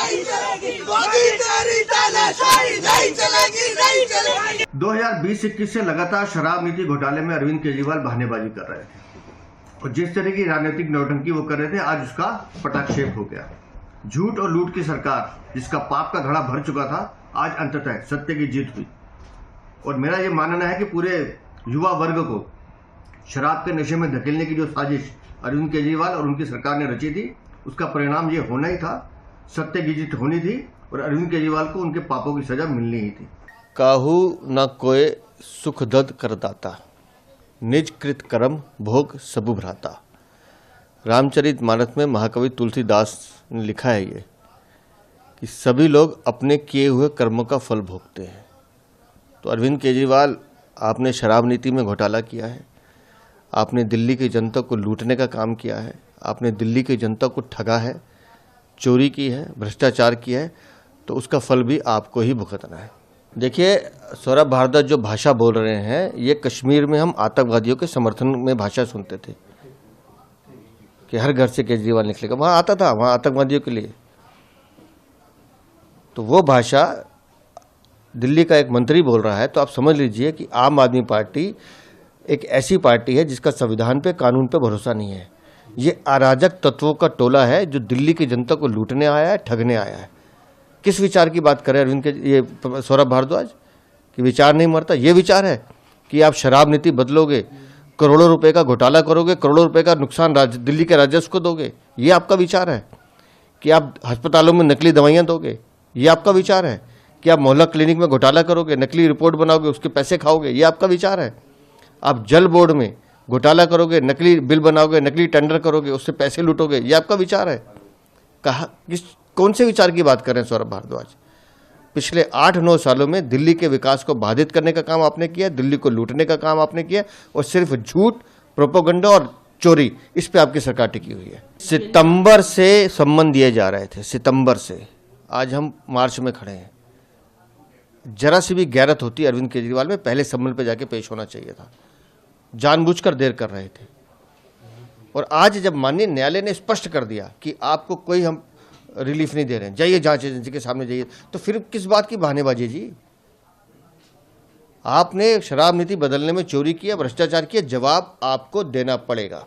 नहीं चलेगी, मोदी तेरी तानाशाही नहीं चलेगी, नहीं चलेगी। 2020-21 से लगातार शराब नीति घोटाले में अरविंद केजरीवाल बहानेबाजी कर रहे थे और जिस तरह की राजनीतिक नौटंकी वो कर रहे थे, आज उसका पटाक्षेप हो गया। झूठ और लूट की सरकार जिसका पाप का घड़ा भर चुका था, आज अंततः सत्य की जीत हुई। और मेरा ये मानना है कि पूरे युवा वर्ग को शराब के नशे में धकेलने की जो साजिश अरविंद केजरीवाल और उनकी सरकार ने रची थी, उसका परिणाम ये होना ही था। सत्य की जीत होनी थी और अरविंद केजरीवाल को उनके पापों की सजा मिलनी ही थी। काहू न कोय सुख दद करदाता, निज कृत कर्म भोग सबु भ्राता। रामचरितमानस में महाकवि तुलसीदास ने लिखा है ये कि सभी लोग अपने किए हुए कर्मों का फल भोगते हैं। तो अरविंद केजरीवाल, आपने शराब नीति में घोटाला किया है, आपने दिल्ली की जनता को लूटने का काम किया है, आपने दिल्ली की जनता को ठगा है, चोरी की है, भ्रष्टाचार किया है, तो उसका फल भी आपको ही भुगतना है। देखिए, सौरभ भारद्वाज जो भाषा बोल रहे हैं, ये कश्मीर में हम आतंकवादियों के समर्थन में भाषा सुनते थे कि हर घर से केजरीवाल निकलेगा, वहाँ आता था, वहाँ आतंकवादियों के लिए। तो वो भाषा दिल्ली का एक मंत्री बोल रहा है, तो आप समझ लीजिए कि आम आदमी पार्टी एक ऐसी पार्टी है जिसका संविधान पे, कानून पे भरोसा नहीं है। ये अराजक तत्वों का टोला है जो दिल्ली की जनता को लूटने आया है, ठगने आया है। किस विचार की बात करें अरविंद के ये सौरभ भारद्वाज कि विचार नहीं मरता? ये विचार है कि आप शराब नीति बदलोगे, करोड़ों रुपए का घोटाला करोगे, करोड़ों रुपए का नुकसान दिल्ली के राजस्व को दोगे, ये आपका विचार है? कि आप अस्पतालों में नकली दवाइयाँ दोगे, ये आपका विचार है? कि आप मोहल्ला क्लिनिक में घोटाला करोगे, नकली रिपोर्ट बनाओगे, उसके पैसे खाओगे, ये आपका विचार है? आप जल बोर्ड में घोटाला करोगे, नकली बिल बनाओगे, नकली टेंडर करोगे, उससे पैसे लूटोगे, ये आपका विचार है? कौन से विचार की बात कर रहे हैं सौरभ भारद्वाज? पिछले 8-9 सालों में दिल्ली के विकास को बाधित करने का काम आपने किया, दिल्ली को लूटने का काम आपने किया, और सिर्फ झूठ, प्रोपेगेंडा और चोरी, इस पे आपकी सरकार टिकी हुई है। सितंबर से सम्मन दिए जा रहे थे, सितंबर से। आज हम मार्च में खड़े हैं। जरा सी भी गैरत होती अरविंद केजरीवाल में, पहले सम्मन पे जाके पेश होना चाहिए था। जानबूझकर देर कर रहे थे। और आज जब माननीय न्यायालय ने स्पष्ट कर दिया कि आपको कोई हम रिलीफ नहीं दे रहे हैं, जाइए जांच एजेंसी के सामने जाइए, तो फिर किस बात की बहानेबाजी जी? आपने शराब नीति बदलने में चोरी किया, भ्रष्टाचार किया, जवाब आपको देना पड़ेगा।